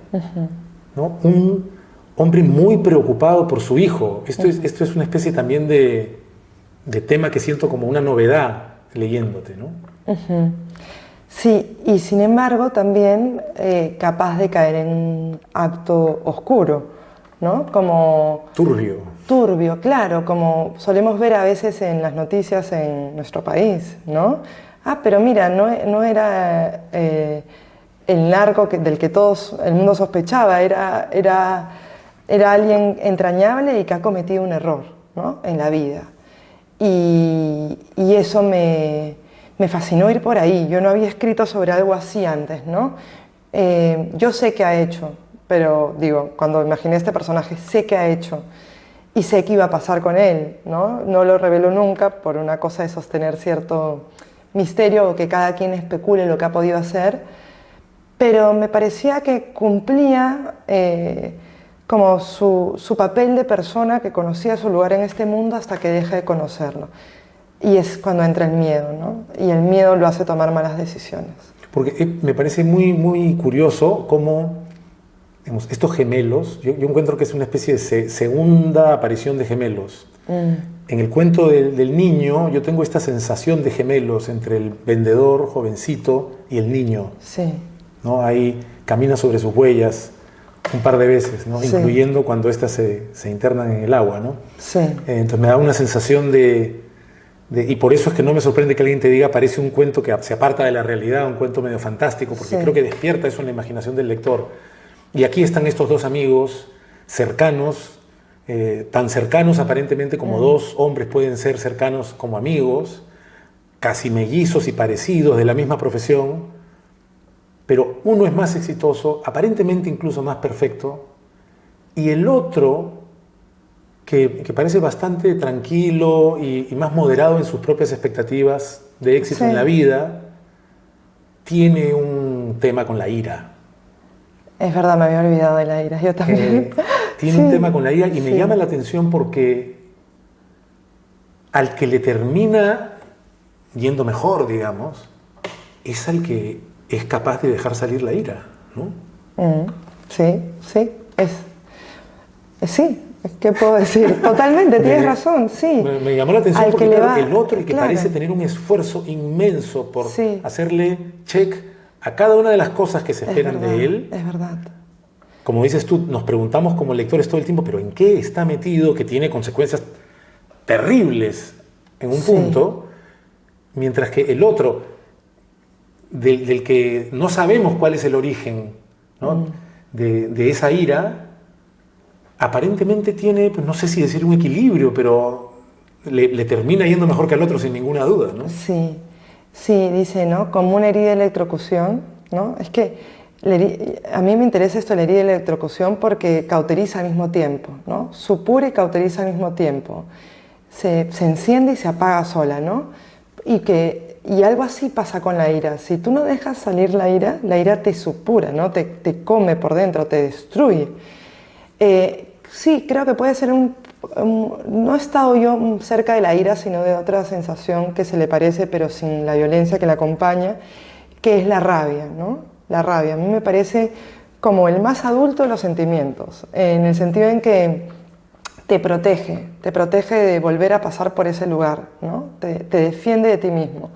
¿no? Un hombre muy preocupado por su hijo. Esto es una especie también de tema que siento como una novedad leyéndote, ¿no? Sí, y sin embargo también capaz de caer en un acto oscuro, ¿no? Como turbio. Turbio, claro, como solemos ver a veces en las noticias en nuestro país, ¿no? Ah, pero mira, no era el narco del que el mundo sospechaba, era alguien entrañable y que ha cometido un error, ¿no? En la vida. Y eso me fascinó ir por ahí. Yo no había escrito sobre algo así antes, ¿no? Yo sé qué ha hecho, pero digo, cuando imaginé este personaje, sé qué ha hecho y sé qué iba a pasar con él, ¿no? No lo reveló nunca por una cosa de sostener cierto misterio o que cada quien especule lo que ha podido hacer, pero me parecía que cumplía como su papel de persona que conocía su lugar en este mundo hasta que deja de conocerlo. Y es cuando entra el miedo, ¿no? Y el miedo lo hace tomar malas decisiones. Porque me parece muy, muy curioso cómo estos gemelos, yo encuentro que es una especie de segunda aparición de gemelos. En el cuento del niño yo tengo esta sensación de gemelos entre el vendedor jovencito y el niño. Sí. ¿No? Ahí camina sobre sus huellas un par de veces, ¿no? Sí. Incluyendo cuando éstas se internan en el agua, ¿no? Sí. Entonces me da una sensación y por eso es que no me sorprende que alguien te diga parece un cuento que se aparta de la realidad, un cuento medio fantástico, porque creo que despierta eso en la imaginación del lector. Y aquí están estos dos amigos cercanos, tan cercanos aparentemente como dos hombres pueden ser cercanos como amigos, casi mellizos y parecidos, de la misma profesión, pero uno es más exitoso, aparentemente incluso más perfecto, y el otro, que parece bastante tranquilo y más moderado en sus propias expectativas de éxito en la vida, tiene un tema con la ira. Es verdad, me había olvidado de la ira, yo también. Tiene un tema con la ira y me llama la atención porque al que le termina yendo mejor, digamos, es al que es capaz de dejar salir la ira, ¿no? Sí, sí, ¿qué puedo decir? Totalmente, tienes razón, sí. Me llamó la atención porque el otro, el que parece tener un esfuerzo inmenso por hacerle check a cada una de las cosas que se esperan de él. Es verdad. Como dices tú, nos preguntamos como lectores todo el tiempo, pero ¿en qué está metido que tiene consecuencias terribles en un punto? Mientras que el otro, del que no sabemos cuál es el origen, ¿no? de esa ira, aparentemente tiene, pues no sé si decir un equilibrio, pero le termina yendo mejor que al otro sin ninguna duda, ¿no? Sí, dice, ¿no? Como una herida de electrocución, ¿no? Es que a mí me interesa esto de la herida de electrocución porque cauteriza al mismo tiempo, ¿no? Supura y cauteriza al mismo tiempo. Se enciende y se apaga sola, ¿no? Y algo así pasa con la ira. Si tú no dejas salir la ira te supura, ¿no? Te come por dentro, te destruye. Sí, creo que puede ser no he estado yo cerca de la ira, sino de otra sensación que se le parece, pero sin la violencia que la acompaña, que es la rabia, ¿no? La rabia. A mí me parece como el más adulto de los sentimientos, en el sentido en que te protege de volver a pasar por ese lugar, ¿no? Te defiende de ti mismo.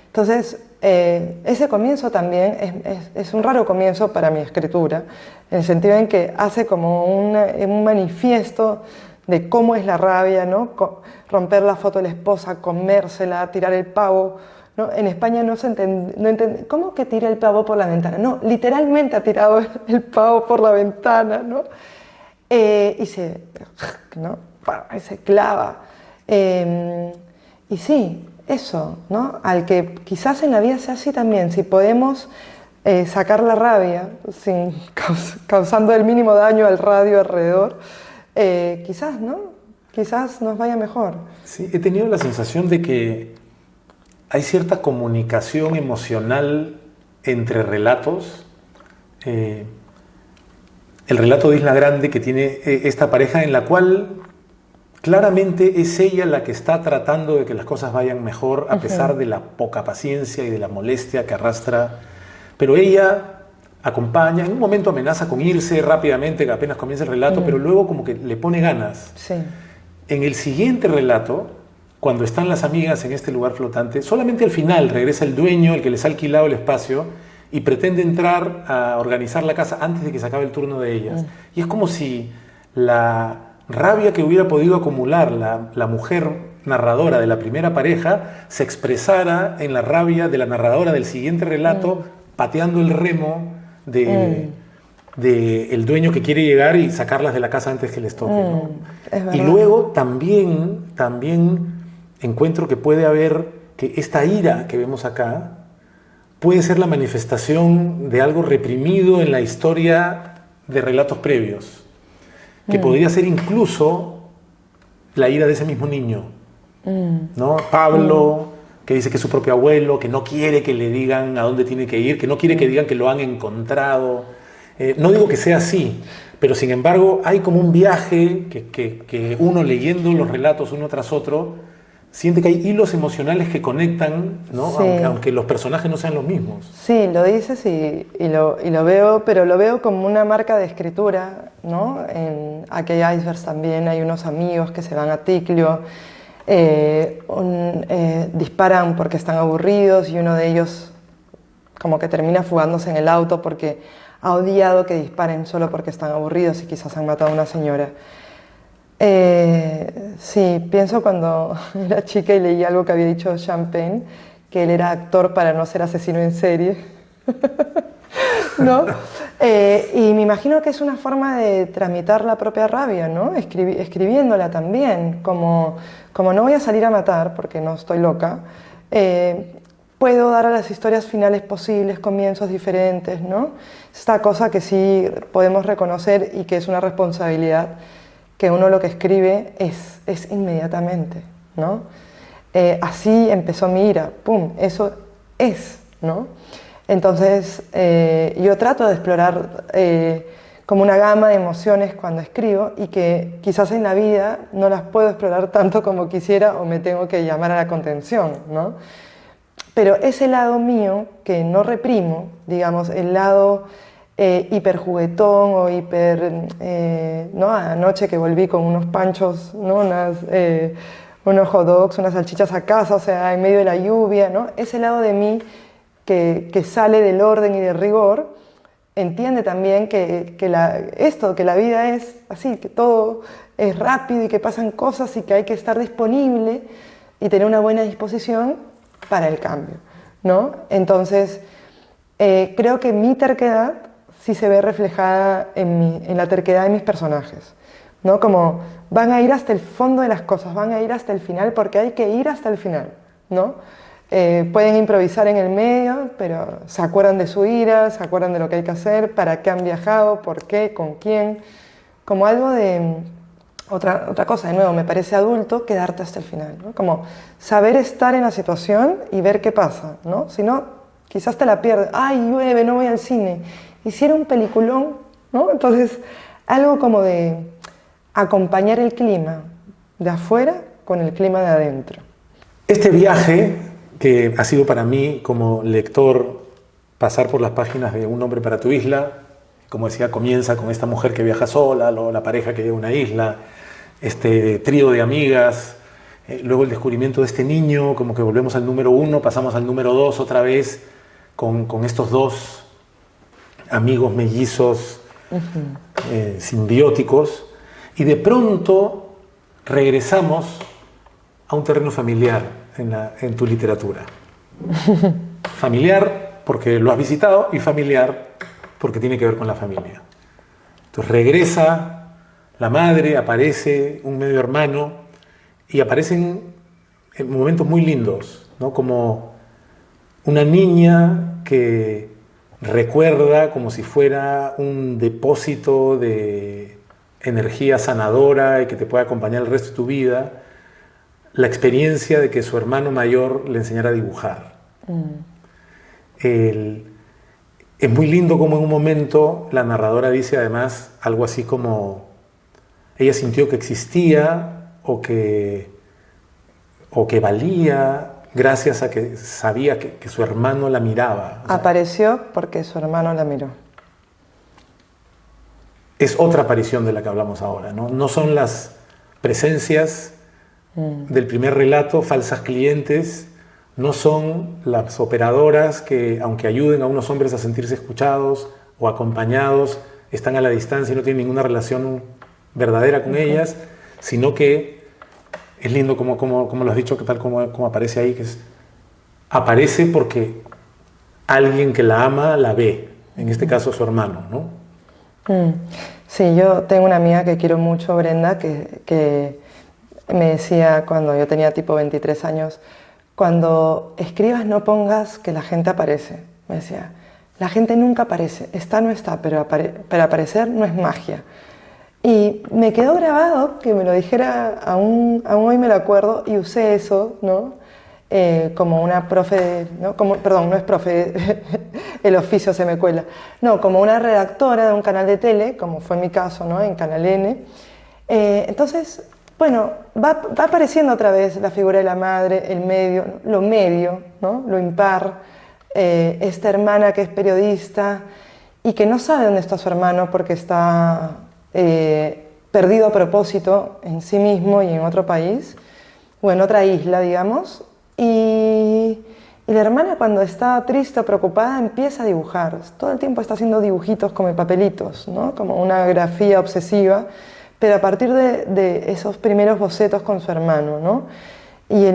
Entonces, ese comienzo también es un raro comienzo para mi escritura, en el sentido en que hace como un manifiesto de cómo es la rabia, ¿no? Romper la foto de la esposa, comérsela, tirar el pavo, ¿no? En España no entiende, ¿cómo que tira el pavo por la ventana? No, literalmente ha tirado el pavo por la ventana, ¿no? Y se clava. Y sí, eso, ¿no? Al que quizás en la vida sea así también, si podemos sacar la rabia sin causando el mínimo daño al radio alrededor, quizás, ¿no? Quizás nos vaya mejor. Sí, he tenido la sensación de que hay cierta comunicación emocional entre relatos. el relato de Isla Grande, que tiene esta pareja en la cual claramente es ella la que está tratando de que las cosas vayan mejor a pesar de la poca paciencia y de la molestia que arrastra, pero ella acompaña, en un momento amenaza con irse rápidamente, que apenas comienza el relato, pero luego como que le pone ganas. Sí. En el siguiente relato, cuando están las amigas en este lugar flotante, solamente al final regresa el dueño, el que les ha alquilado el espacio, y pretende entrar a organizar la casa antes de que se acabe el turno de ellas. Y es como si la rabia que hubiera podido acumular la mujer narradora de la primera pareja se expresara en la rabia de la narradora del siguiente relato, pateando el remo de el dueño que quiere llegar y sacarlas de la casa antes que les toque, ¿no? Y luego también encuentro que puede haber, que esta ira que vemos acá puede ser la manifestación de algo reprimido en la historia de relatos previos, que podría ser incluso la ira de ese mismo niño, ¿no? Pablo, que dice que es su propio abuelo, que no quiere que le digan a dónde tiene que ir, que no quiere que digan que lo han encontrado. No digo que sea así, pero sin embargo hay como un viaje que uno leyendo los relatos uno tras otro siente que hay hilos emocionales que conectan, ¿no? Sí. Aunque los personajes no sean los mismos. Sí, lo dices y lo veo, pero lo veo como una marca de escritura, ¿no? En Aquel Iceberg también hay unos amigos que se van a Ticlio, disparan porque están aburridos y uno de ellos como que termina fugándose en el auto porque ha odiado que disparen solo porque están aburridos y quizás han matado a una señora. Sí, pienso cuando era chica y leí algo que había dicho Champagne, que él era actor para no ser asesino en serie, ¿no? Y me imagino que es una forma de tramitar la propia rabia, ¿no? Escribiéndola también, como no voy a salir a matar porque no estoy loca, puedo dar a las historias finales posibles, comienzos diferentes, ¿no? Esta cosa que sí podemos reconocer y que es una responsabilidad, que uno lo que escribe es inmediatamente, ¿no? Así empezó mi ira, ¡pum! Eso es, ¿no? Entonces, yo trato de explorar como una gama de emociones cuando escribo y que quizás en la vida no las puedo explorar tanto como quisiera o me tengo que llamar a la contención, ¿no? Pero ese lado mío que no reprimo, digamos, el lado hiperjuguetón o ¿no? Anoche que volví con unos panchos, ¿no? Unos hot dogs, unas salchichas a casa, o sea, en medio de la lluvia, ¿no? Ese lado de mí que sale del orden y del rigor, entiende también que la vida es así, que todo es rápido y que pasan cosas y que hay que estar disponible y tener una buena disposición para el cambio, ¿no? Entonces, creo que mi terquedad sí se ve reflejada en la terquedad de mis personajes, ¿no? Como van a ir hasta el fondo de las cosas, van a ir hasta el final porque hay que ir hasta el final, ¿no? Pueden improvisar en el medio, pero se acuerdan de su ira, se acuerdan de lo que hay que hacer, para qué han viajado, por qué, con quién, como algo de... Otra cosa, de nuevo, me parece adulto quedarte hasta el final, ¿no? Como saber estar en la situación y ver qué pasa, ¿no? Si no, quizás te la pierdes. ¡Ay, llueve, no voy al cine! Hiciera un peliculón, ¿no? Entonces, algo como de acompañar el clima de afuera con el clima de adentro. Este viaje, que ha sido para mí como lector pasar por las páginas de Un hombre para tu isla, como decía, comienza con esta mujer que viaja sola, luego la pareja que llega a una isla, este trío de amigas, luego el descubrimiento de este niño, como que volvemos al número 1, pasamos al número 2 otra vez, con estos dos amigos mellizos simbióticos, y de pronto regresamos a un terreno familiar en tu literatura. Familiar porque lo has visitado y familiar porque tiene que ver con la familia. Entonces regresa la madre, aparece un medio hermano y aparecen en momentos muy lindos, ¿no? Como una niña que recuerda como si fuera un depósito de energía sanadora y que te puede acompañar el resto de tu vida, la experiencia de que su hermano mayor le enseñara a dibujar. es muy lindo como en un momento la narradora dice además algo así como ella sintió que existía o que valía gracias a que sabía que su hermano la miraba. Apareció porque su hermano la miró. Es otra aparición de la que hablamos ahora, ¿no? No son las presencias del primer relato, falsas clientes, no son las operadoras que, aunque ayuden a unos hombres a sentirse escuchados o acompañados, están a la distancia y no tienen ninguna relación verdadera con ellas, sino que es lindo como lo has dicho, que tal como aparece ahí, que aparece porque alguien que la ama la ve, en este caso su hermano, ¿no? Sí, yo tengo una amiga que quiero mucho, Brenda, que me decía cuando yo tenía tipo 23 años, cuando escribas no pongas que la gente aparece. Me decía, la gente nunca aparece, está no está, pero aparecer no es magia. Y me quedó grabado que me lo dijera, aún hoy me lo acuerdo, y usé eso, ¿no? Como una profe, ¿no? Perdón, no es profe, el oficio se me cuela. No, como una redactora de un canal de tele, como fue mi caso, ¿no? En Canal N. Entonces, bueno, va apareciendo otra vez la figura de la madre, el medio, ¿no? Lo impar, esta hermana que es periodista y que no sabe dónde está su hermano porque está perdido a propósito en sí mismo y en otro país, o en otra isla, digamos. Y la hermana, cuando está triste o preocupada, empieza a dibujar. Todo el tiempo está haciendo dibujitos como papelitos, ¿no? Como una grafía obsesiva, pero a partir de esos primeros bocetos con su hermano, ¿no? Y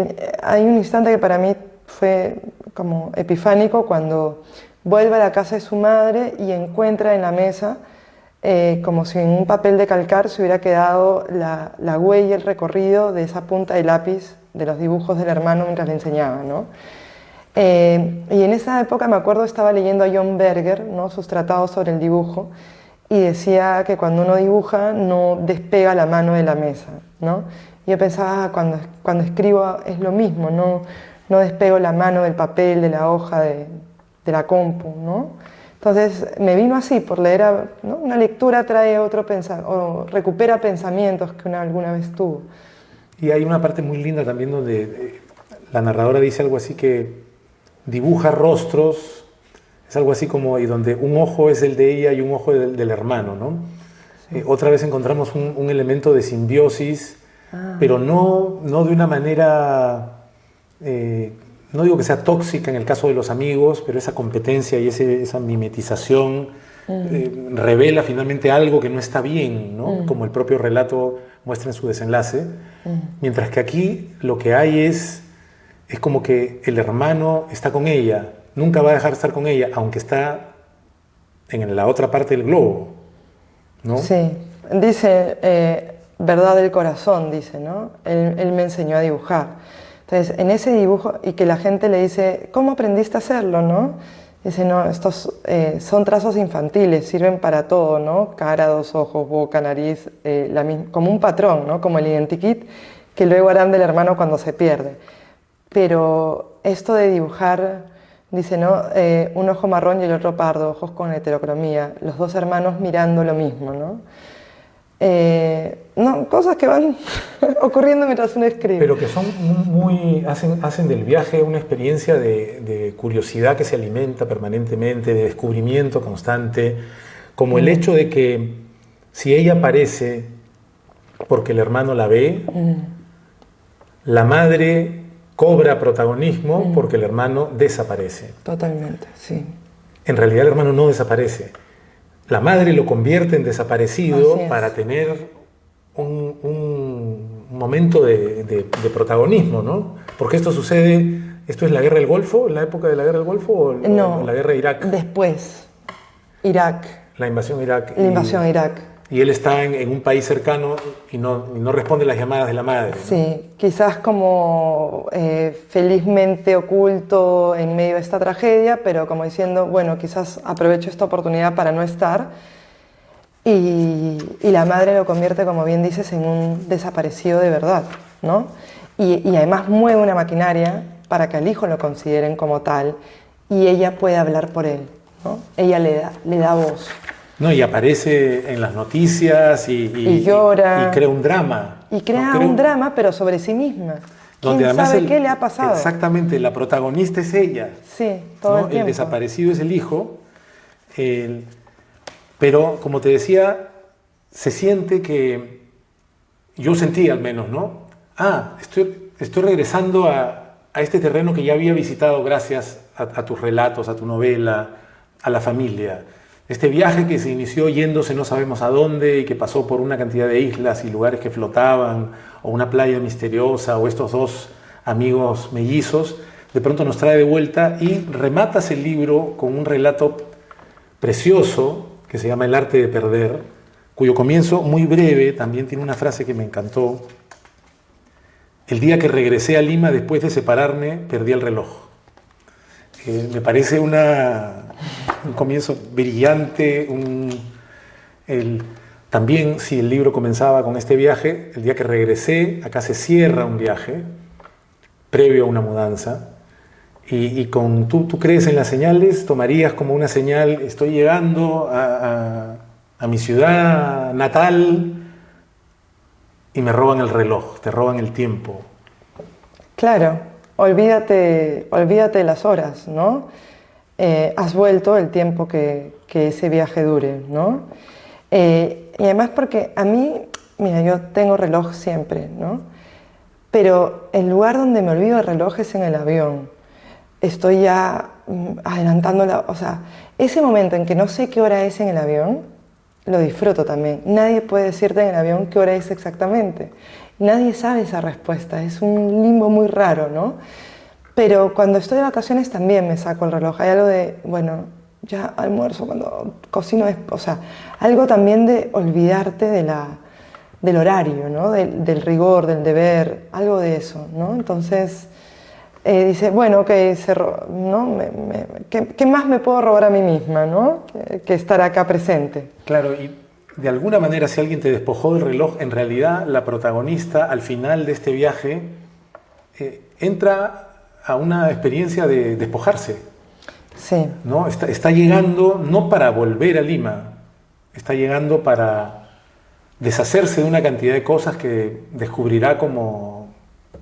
hay un instante que para mí fue como epifánico cuando vuelve a la casa de su madre y encuentra en la mesa, como si en un papel de calcar se hubiera quedado la huella, el recorrido de esa punta de lápiz de los dibujos del hermano mientras le enseñaba, ¿no? Y en esa época me acuerdo estaba leyendo a John Berger, ¿no? Sus tratados sobre el dibujo, y decía que cuando uno dibuja no despega la mano de la mesa, ¿no? Y yo pensaba, cuando escribo es lo mismo, no despego la mano del papel, de la hoja, de la compu, ¿no? Entonces me vino así, por leer, ¿no? Una lectura trae otro o recupera pensamientos que uno alguna vez tuvo. Y hay una parte muy linda también donde la narradora dice algo así que dibuja rostros, es algo así como, y donde un ojo es el de ella y un ojo del hermano, ¿no? Sí. Otra vez encontramos un elemento de simbiosis, pero no de una manera, no digo que sea tóxica en el caso de los amigos, pero esa competencia y esa mimetización revela finalmente algo que no está bien, ¿no? Como el propio relato muestra en su desenlace, mientras que aquí lo que hay es como que el hermano está con ella, nunca va a dejar de estar con ella, aunque está en la otra parte del globo, ¿no? Sí, dice, verdad del corazón, dice, ¿no? Él me enseñó a dibujar. Entonces, en ese dibujo, y que la gente le dice, ¿cómo aprendiste a hacerlo, no? Dice, no, estos son trazos infantiles, sirven para todo, ¿no? Cara, dos ojos, boca, nariz, como un patrón, ¿no? Como el identikit que luego harán del hermano cuando se pierde. Pero esto de dibujar, dice, ¿no? Un ojo marrón y el otro pardo, ojos con heterocromía, los dos hermanos mirando lo mismo, ¿no? No, cosas que van ocurriendo mientras uno escribe. Pero que son hacen del viaje una experiencia de curiosidad que se alimenta permanentemente, de descubrimiento constante, como el hecho de que si ella aparece porque el hermano la ve, la madre cobra protagonismo porque el hermano desaparece. Totalmente, sí. En realidad el hermano no desaparece. La madre lo convierte en desaparecido para tener un momento de protagonismo, ¿no? Porque esto sucede, ¿esto es la guerra del Golfo, la época de la guerra del Golfo o la guerra de Irak? Después, Irak. La invasión a Irak. La invasión a Irak. Y él está en un país cercano y no responde las llamadas de la madre, ¿no? Sí, quizás como felizmente oculto en medio de esta tragedia, pero como diciendo, bueno, quizás aprovecho esta oportunidad para no estar. Y la madre lo convierte, como bien dices, en un desaparecido de verdad, ¿no? Y además mueve una maquinaria para que al hijo lo consideren como tal y ella pueda hablar por él, ¿no? Ella le da voz. No, y aparece en las noticias y llora. Y crea un drama. Y crea un drama, pero sobre sí misma. Donde además sabe qué le ha pasado? Exactamente, la protagonista es ella. Sí, todo el tiempo. El desaparecido es el hijo. Pero, como te decía, se siente que... Yo sentí al menos, ¿no? Estoy regresando a este terreno que ya había visitado gracias a tus relatos, a tu novela, a la familia. Este viaje que se inició yéndose no sabemos a dónde y que pasó por una cantidad de islas y lugares que flotaban, o una playa misteriosa, o estos dos amigos mellizos, de pronto nos trae de vuelta y rematas el libro con un relato precioso que se llama El arte de perder, cuyo comienzo, muy breve, también tiene una frase que me encantó. El día que regresé a Lima después de separarme, perdí el reloj. Me parece un comienzo brillante. También, si el libro comenzaba con este viaje, el día que regresé, acá se cierra un viaje previo a una mudanza. Y tú crees en las señales, tomarías como una señal: estoy llegando a mi ciudad natal y me roban el reloj, te roban el tiempo. Claro, olvídate de las horas, ¿no? Has vuelto el tiempo que ese viaje dure, ¿no? Y además porque a mí, mira, yo tengo reloj siempre, ¿no? Pero el lugar donde me olvido el reloj es en el avión. Estoy ya adelantando o sea, ese momento en que no sé qué hora es en el avión, lo disfruto también. Nadie puede decirte en el avión qué hora es exactamente. Nadie sabe esa respuesta, es un limbo muy raro, ¿no? Pero cuando estoy de vacaciones también me saco el reloj. Hay algo de, bueno, ya almuerzo, cuando cocino, o sea, algo también de olvidarte del horario, ¿no? Del rigor, del deber, algo de eso, ¿no? Entonces, dice, bueno, ok, ¿no? ¿Qué más me puedo robar a mí misma, ¿no? Que estar acá presente. Claro, y de alguna manera, si alguien te despojó del reloj, en realidad la protagonista al final de este viaje entra a una experiencia de despojarse. Sí. ¿No? Está llegando no para volver a Lima, está llegando para deshacerse de una cantidad de cosas que descubrirá como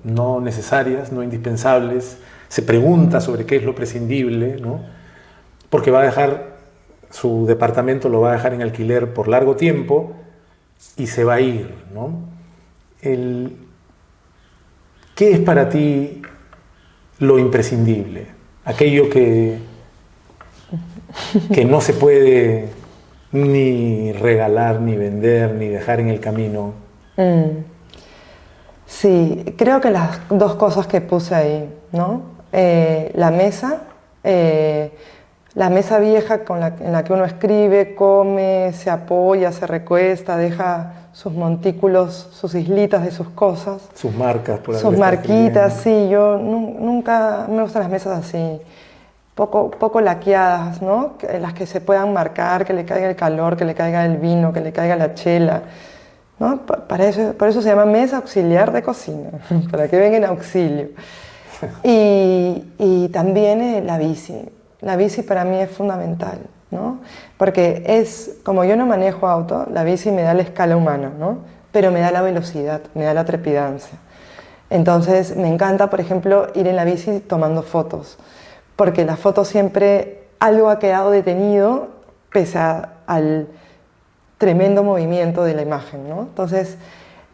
no necesarias, no indispensables. Se pregunta sobre qué es lo prescindible, ¿no? Porque va a dejar su departamento, lo va a dejar en alquiler por largo tiempo y se va a ir, ¿no? ¿Qué es para ti lo imprescindible? Aquello que no se puede ni regalar, ni vender, ni dejar en el camino. Sí, creo que las dos cosas que puse ahí, ¿no? La mesa vieja en la que uno escribe, come, se apoya, se recuesta, deja sus montículos, sus islitas de sus cosas. Sus marcas, por ahí. Sus marquitas, sí. Yo nunca me gustan las mesas así, poco laqueadas, ¿no? Las que se puedan marcar, que le caiga el calor, que le caiga el vino, que le caiga la chela, ¿no? Por eso se llama mesa auxiliar de cocina, para que venga en auxilio. Y también la bici. La bici para mí es fundamental, ¿no? Porque como yo no manejo auto, la bici me da la escala humana, ¿no? Pero me da la velocidad, me da la trepidancia. Entonces me encanta, por ejemplo, ir en la bici tomando fotos, porque la foto siempre algo ha quedado detenido pese al tremendo movimiento de la imagen, ¿no? Entonces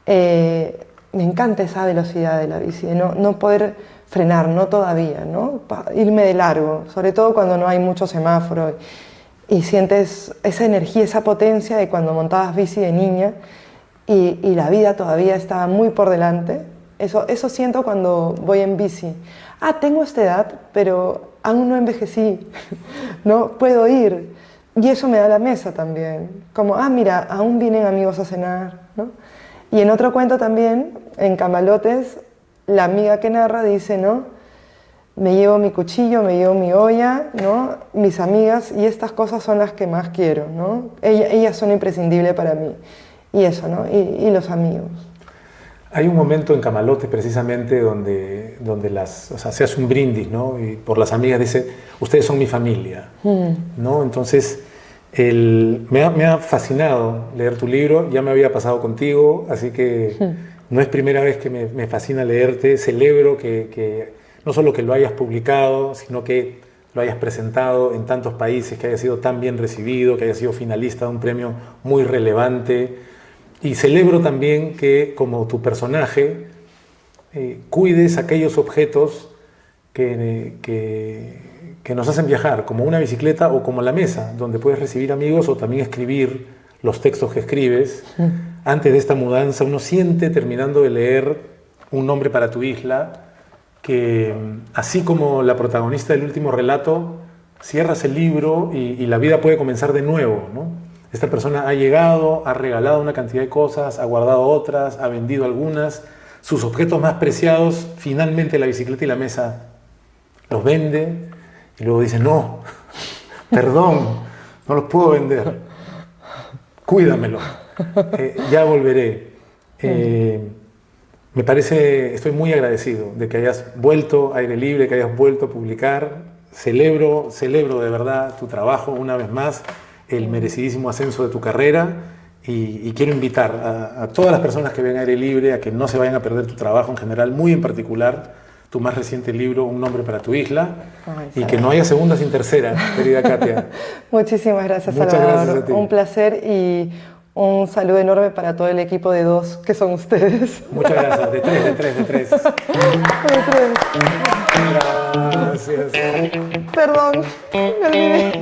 me encanta esa velocidad de la bici, de no poder frenar, no todavía, ¿no? Irme de largo, sobre todo cuando no hay mucho semáforo y sientes esa energía, esa potencia de cuando montabas bici de niña y la vida todavía estaba muy por delante. Eso siento cuando voy en bici. Tengo esta edad, pero aún no envejecí, ¿no? Puedo ir. Y eso me da la mesa también. Como, mira, aún vienen amigos a cenar, ¿no? Y en otro cuento también, en Camalotes, la amiga que narra dice, ¿no? Me llevo mi cuchillo, me llevo mi olla, ¿no? Mis amigas, y estas cosas son las que más quiero, ¿no? Ellas son imprescindibles para mí. Y eso, ¿no? Y los amigos. Hay un momento en Camalote precisamente donde o sea, se hace un brindis, ¿no? Y por las amigas dice, ustedes son mi familia, ¿no? Entonces, me ha fascinado leer tu libro, ya me había pasado contigo, así que no es primera vez que me fascina leerte. Celebro que no solo que lo hayas publicado, sino que lo hayas presentado en tantos países, que haya sido tan bien recibido, que haya sido finalista de un premio muy relevante. Y celebro también que, como tu personaje, cuides aquellos objetos que nos hacen viajar, como una bicicleta o como la mesa, donde puedes recibir amigos o también escribir los textos que escribes. Antes de esta mudanza, uno siente, terminando de leer Un nombre para tu isla, que así como la protagonista del último relato, cierras el libro y la vida puede comenzar de nuevo, ¿no? Esta persona ha llegado, ha regalado una cantidad de cosas, ha guardado otras, ha vendido algunas. Sus objetos más preciados, finalmente la bicicleta y la mesa, los vende y luego dice, no, perdón, no los puedo vender, cuídamelo, ya volveré. Me parece, estoy muy agradecido de que hayas vuelto a Aire Libre, que hayas vuelto a publicar. Celebro de verdad tu trabajo una vez más, el merecidísimo ascenso de tu carrera, y quiero invitar a todas las personas que ven Aire Libre a que no se vayan a perder tu trabajo en general, muy en particular tu más reciente libro, Un nombre para tu isla. Ay, y que no haya segunda sin tercera, querida Katia. Muchísimas gracias, Muchas Salvador. Gracias a ti. Un placer y un saludo enorme para todo el equipo de 2 que son ustedes. Muchas gracias, de tres. Gracias. Perdón, me olvidé.